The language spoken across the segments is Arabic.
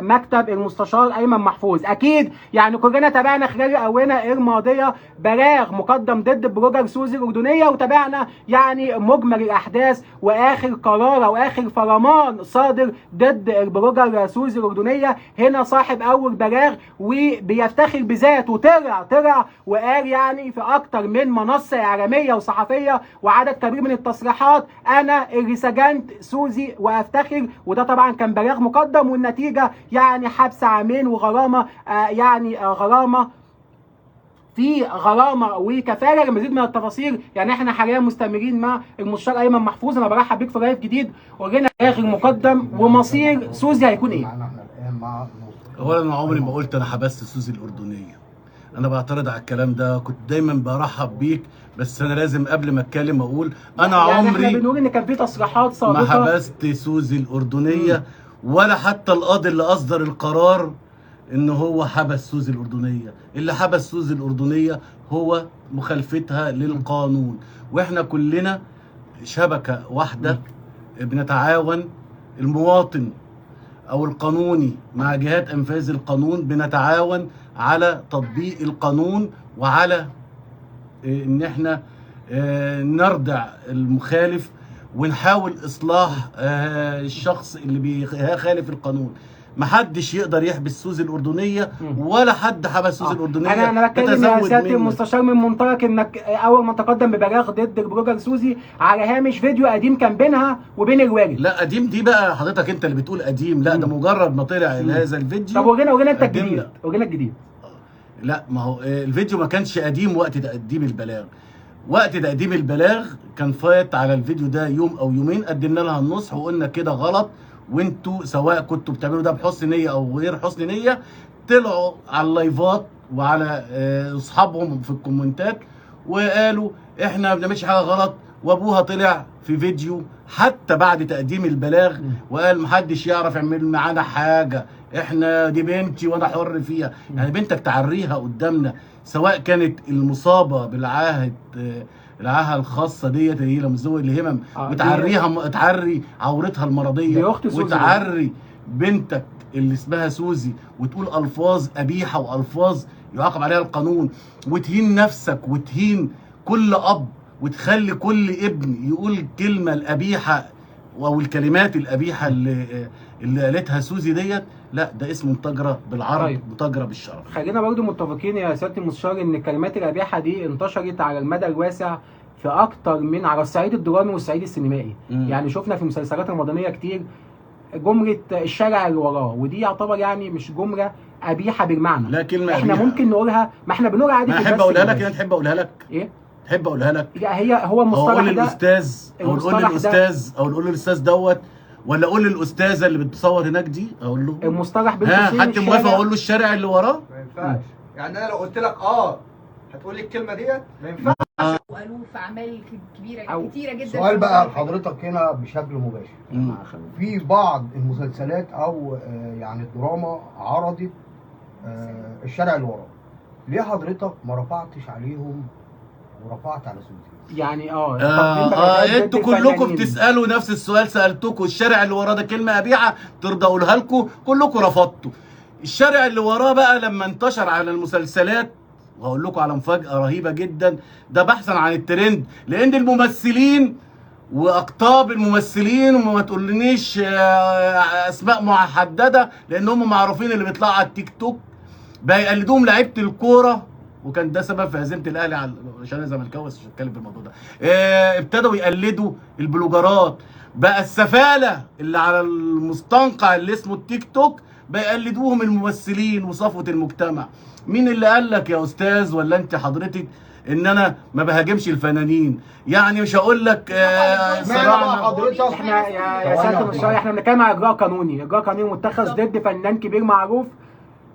مكتب المستشار ايمن محفوظ. اكيد يعني كلنا تابعنا خلال الاونه الماضيه بلاغ مقدم ضد البلوجر سوزي الاردنيه، وتابعنا يعني مجمل الاحداث واخر قرار او اخر فرمان صادر ضد البلوجر سوزي الاردنيه. هنا صاحب اول بلاغ وبيفتخر بذاته، طلع وقال يعني في اكتر من منصه اعلاميه وصحفيه وعدد كبير من التصريحات: انا اللي سجنت سوزي وافتخر. وده طبعا كان بلاغ مقدم، والنتيجه يعني حبس عامين وغرامه غرامه وكفاله. لمزيد من التفاصيل يعني احنا حاليا مستمرين مع المستشار ايمن محفوظ. انا برحب بيك في لايف جديد، ورينا اخر مقدم ومصير سوزي هيكون ايه. اولا انا عمري ما قلت انا حبست سوزي الاردنيه، انا بعترض على الكلام ده. كنت دايما برحب بيك، بس انا لازم قبل ما اتكلم اقول انا يعني عمري احنا بنقول ان كان في تصريحات سابقه ما حبست سوزي الاردنيه ولا حتى القاضي اللي اصدر القرار ان هو حبس سوزي الاردنيه. اللي حبس سوزي الاردنيه هو مخالفتها للقانون، واحنا كلنا شبكه واحده بنتعاون. المواطن او القانوني مع جهات انفاذ القانون بنتعاون على تطبيق القانون وعلى ان احنا نردع المخالف ونحاول اصلاح الشخص اللي بيخالف القانون. محدش يقدر يحبس سوزي الاردنيه ولا حد حبس سوزي الاردنيه. انا بتكلم يا سياده المستشار من منطلق انك اول ما تقدم ببلاغ ضد البلوجر سوزي على هامش فيديو قديم كان بينها وبين الوالد. لا قديم دي بقى حضرتك انت اللي بتقول قديم، لا ده مجرد ما طلع هذا الفيديو. طب ورينا انت الجديد، ورينا الجديد. لا ما هو الفيديو ما كانش قديم وقت تقديم البلاغ. وقت تقديم البلاغ كان فات على الفيديو ده يوم او يومين، قدمنا لها النصح وقلنا كده غلط، وانتوا سواء كنتوا بتعملوا ده بحسن نيه او غير حسن نيه. طلعوا على اللايفات وعلى اصحابهم في الكومنتات وقالوا احنا ما بنعملش حاجه غلط، وابوها طلع في فيديو حتى بعد تقديم البلاغ وقال محدش يعرف يعمل معانا حاجه، احنا دي بنتي وانا حر فيها. يعني بنتك تعريها قدامنا، سواء كانت المصابه العاهه الخاصه ديت اللي هي لمزوج الهمم وتعريها تعري عورتها المرضيه وتعري بنتك اللي اسمها سوزي وتقول الفاظ قبيحه والفاظ يعاقب عليها القانون، وتهين نفسك وتهين كل اب وتخلي كل ابن يقول الكلمه القبيحه او الكلمات القبيحه اللي قالتها سوزي ديت. لا ده اسمه متاجره بالعرض. طيب. متاجره بالشرف. خلينا برضو متفقين يا سياده المستشار ان الكلمات القبيحه دي انتشرت على المدى الواسع في اكتر من على الصعيد الدرامي والصعيد السينمائي. يعني شفنا في المسلسلات رمضانيه كتير جمله الشارع اللي وراه، ودي يعتبر يعني مش جمله قبيحه بالمعنى. لا كلمه احنا قبيحة. ممكن نقولها، ما احنا بنقول عادي. ما احب اقولها لك، تحب اقولها لك؟ ايه؟ تحب اقولها لك؟ هو المصطلح ده، قول للاستاذ او نقول للاستاذ او نقول للاستاذ دوت، ولا اقول للاستاذه اللي بتصور هناك دي اقول له المصطلح بالتفصيل. حد موافق اقول له الشارع اللي وراه؟ ما ينفعش. يعني انا لو قلت لك هتقول لي الكلمه ديت ما ينفعش. وقالوا في اعمال كتيره جدا. سؤال بقى لحضرتك هنا بشكل مباشر. في بعض المسلسلات او يعني الدراما عرضت الشارع اللي وراه، ليه حضرتك ما رفعتش عليهم ورفعت على سوزي؟ يعني انتوا كلكم بتسالوا نفس السؤال سالتكم، الشارع اللي وراه ده كلمه قبيحه ترضى اقولها لكم؟ كلكم رفضتوا. الشارع اللي وراه بقى لما انتشر على المسلسلات، وهقول لكم على مفاجاه رهيبه جدا، ده بحثا عن الترند، لان الممثلين واقطاب الممثلين وما تقولنيش اسماء محدده لان هم معروفين اللي بيطلعوا على التيك توك بقى يقلدوهم لعيبه الكوره، وكان ده سبب في هزيمه الاهلي عشان انا زملكاوي بس مش هتكلم في الموضوع ده. ابتدوا يقلدوا البلوجرات، بقى السفاله اللي على المستنقع اللي اسمه التيك توك بقى يقلدوهم الممثلين وصفوه المجتمع. مين اللي قال لك يا استاذ ولا انت حضرتك ان انا ما بهاجمش الفنانين؟ يعني مش هقول لك احنا يا سياده المستشار احنا بنتكلم على اجراء قانوني، اجراء قانوني متخذ ضد فنان كبير معروف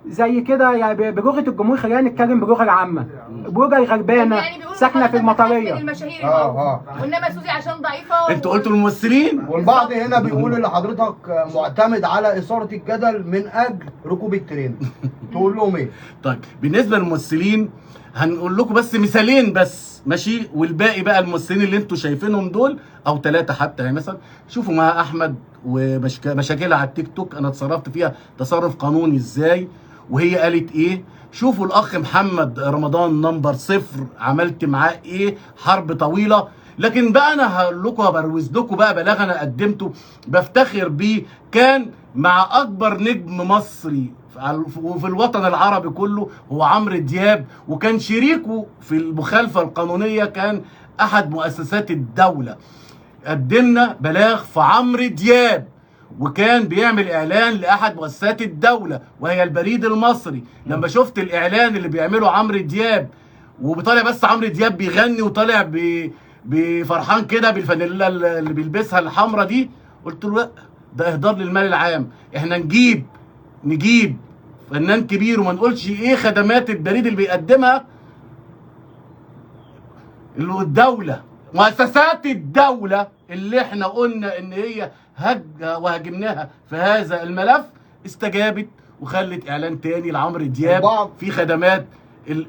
زي كده. يعني بلغه الجمهور خلينا نتكلم بلغه العامه، بلوجر غلبانه ساكنه في المطريه. وانما سوزي عشان ضعيفه. انتوا قلتوا الممثلين، والبعض هنا بيقول ان حضرتك معتمد على اثاره الجدل من اجل ركوب الترند. تقول لهم ايه؟ طيب بالنسبه للممثلين هنقول لكم بس مثالين بس ماشي، والباقي بقى الممثلين اللي انتوا شايفينهم دول او 3 حتى، يعني مثلا شوفوا مع احمد ومشاكلها على التيك توك انا اتصرفت فيها تصرف قانوني ازاي وهي قالت ايه. شوفوا الاخ محمد رمضان نمبر 0 عملت معاه ايه، حرب طويله. لكن بقى انا هقول لكم هبروز لكم بقى بلاغ انا قدمته بفتخر بيه، كان مع اكبر نجم مصري وفي الوطن العربي كله هو عمرو دياب، وكان شريكه في المخالفه القانونيه كان احد مؤسسات الدوله. قدمنا بلاغ في عمرو دياب وكان بيعمل اعلان لاحد مؤسسات الدوله وهي البريد المصري. لما شفت الاعلان اللي بيعمله عمرو دياب وبيطالع بس عمرو دياب بيغني وطالع بفرحان كده بالفانيلا اللي بيلبسها الحمراء دي، قلت له لا ده اهدار للمال العام. احنا نجيب فنان كبير وما نقولش ايه خدمات البريد اللي بيقدمها اللي الدوله مؤسسات الدوله اللي احنا قلنا ان هي وهاجمناها في هذا الملف، استجابت وخلت اعلان تاني لعمرو دياب في خدمات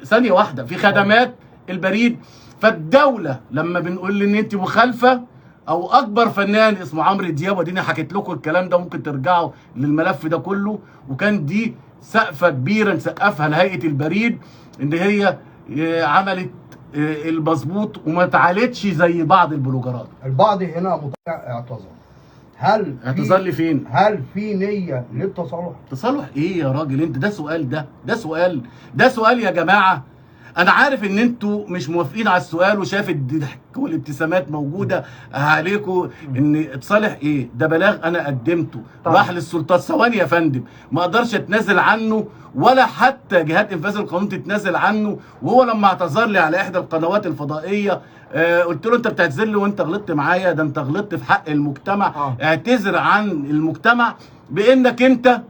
ثانيه واحده في خدمات البريد. فالدوله لما بنقول ان انت مخالفه او اكبر فنان اسمه عمرو دياب، وديني حكيت لكم الكلام ده ممكن ترجعوا للملف ده كله، وكان دي سقفه كبيره نسقفها لهيئه البريد ان هي عملت المظبوط وما تعالتش زي بعض البلوجرات. البعض هنا مطلع اعتذر، هل اعتذر لي فين؟ هل في نيه للتصالح؟ تصالح ايه يا راجل انت؟ ده سؤال يا جماعه. انا عارف ان انتوا مش موافقين على السؤال وشايف الضحك والابتسامات موجوده عليكم ان تصالح ايه. ده بلاغ انا قدمته راح للسلطات. ثواني يا فندم، ما اقدرش اتنازل عنه ولا حتى جهات انفاذ القانون تتنازل عنه. وهو لما اعتذر لي على احدى القنوات الفضائيه قلت له انت بتعتذر لي وانت غلطت معايا، ده انت غلطت في حق المجتمع. اعتذر عن المجتمع بانك انت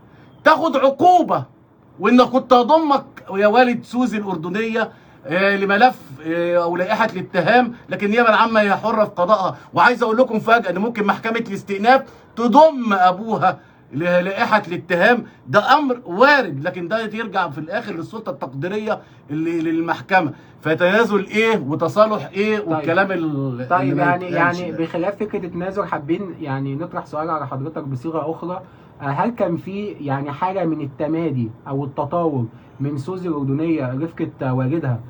تاخد عقوبه، وانك كنت اضمك يا والد سوزي الاردنيه لملف او لائحه الاتهام، لكن النيابه العامه هي حره في قضائها. وعايز اقول لكم فجاه ان ممكن محكمه الاستئناف تضم ابوها للائحه الاتهام، ده امر وارد، لكن ده يرجع في الاخر للسلطه التقديريه اللي للمحكمه. فتنازل ايه وتصالح ايه والكلام طيب يعني بخلاف فكره التنازل حابين يعني نطرح سؤال على حضرتك بصيغه اخرى. هل كان في يعني حاجه من التمادي او التطاول من سوزي الاردنيه رفقه والدها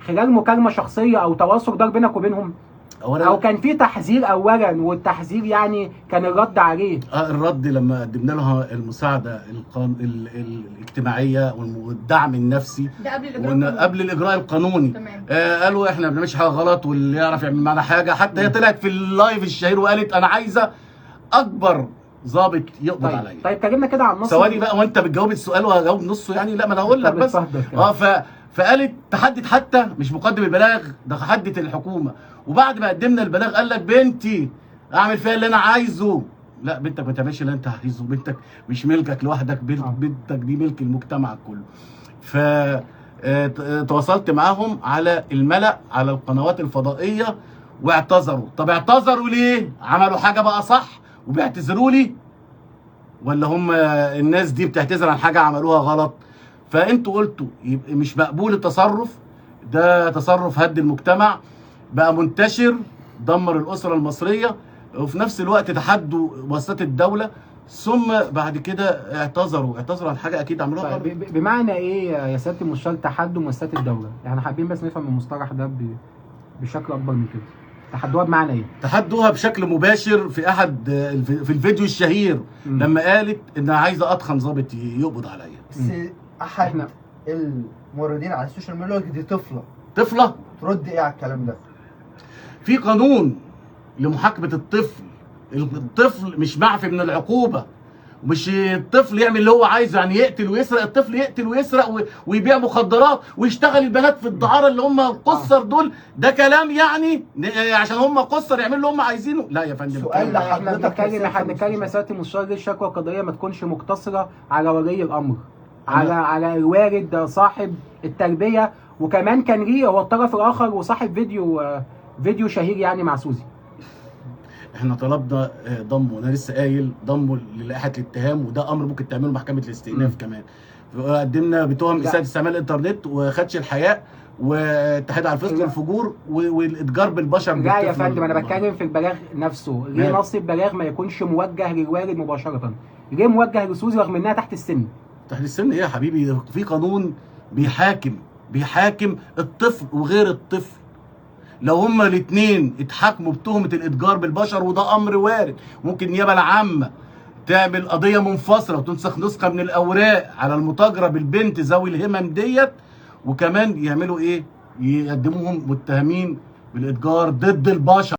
خلال مكالمه شخصيه او تواصل دار بينك وبينهم؟ او كان في تحذير اولا والتحذير يعني كان الرد عليه؟ الرد لما قدمنا لها المساعده الاجتماعيه والدعم النفسي ده قبل الاجراء القانوني. قالوا احنا ما بنعملش حاجه غلط واللي يعرف يعمل معانا حاجه. حتى هي طلعت في اللايف الشهير وقالت انا عايزه اكبر ضابط يقبض عليا. طيب كلمنا كده عن نص. ثواني بقى، وانت بتجاوب السؤال وهجاوب نصه يعني؟ لا ما انا هقول لك بس. فقالت تحدد، حتى مش مقدم البلاغ ده حدد الحكومه، وبعد ما قدمنا البلاغ قال لك بنتي اعمل فيها اللي انا عايزه. لا بنتك ما تعملش اللي انت عايزه، بنتك مش ملكك لوحدك، بنتك دي ملك المجتمع كله. ف تواصلت معاهم على الملأ على القنوات الفضائيه واعتذروا. طب اعتذروا ليه؟ عملوا حاجه بقى صح وبيعتذروا لي، ولا هم الناس دي بتعتذر عن حاجه عملوها غلط؟ فانتوا قلتوا يبقى مش مقبول التصرف ده، تصرف هد المجتمع بقى منتشر دمر الاسره المصريه، وفي نفس الوقت تحدوا مؤسسات الدوله، ثم بعد كده اعتذروا عن حاجه اكيد عملوها غلط. بمعنى ايه يا سياده المستشار تحدوا مؤسسات الدوله؟ يعني حابين بس نفهم المصطلح ده بشكل اكبر من كده. تحدوها بمعنى ايه؟ تحدوها بشكل مباشر في احد في الفيديو الشهير لما قالت انها عايزه اتخن ضابط يقبض عليا. بس احد الموردين على السوشيال ميديا دي طفله ترد ايه على الكلام ده؟ في قانون لمحاكمه الطفل. الطفل مش معفي من العقوبه، ومش الطفل يعمل اللي هو عايزه، يعني يقتل ويسرق. الطفل يقتل ويسرق ويبيع مخدرات ويشتغل البنات في الدعاره اللي هم قصر دول، ده كلام يعني عشان هم قصر يعملوا اللي هم عايزينه؟ لا يا فندم. سؤال لحضرتك، احنا بنتكلم يا سياده المستشار ليه الشكوى القضائيه ما تكونش مقتصره على ولي الامر، على الوالد صاحب التربيه، وكمان كان ليه هو الطرف الاخر وصاحب فيديو شهير يعني مع سوزي. احنا طلبنا ضمه، انا لسه قايل ضمه للائحه الاتهام، وده امر ممكن تعمله محكمه الاستئناف كمان. قدمنا بتهم اساءه استعمال الانترنت وخدش الحياء واتحاد على الفسق والفجور والاتجار بالبشر. لا يا فندم، انا بتكلم في البلاغ نفسه. ليه نص البلاغ ما يكونش موجه للوالد مباشره؟ ليه موجه لسوزي رغم انها تحت السن؟ تحت السن ايه يا حبيبي؟ في قانون بيحاكم الطفل وغير الطفل. لو هما الاثنين اتحاكموا بتهمه الاتجار بالبشر، وده امر وارد، ممكن النيابه العامه تعمل قضيه منفصله وتنسخ نسخه من الاوراق على المتاجره بالبنت ذوي الهمم ديت، وكمان يعملوا ايه؟ يقدموهم متهمين بالاتجار ضد البشر.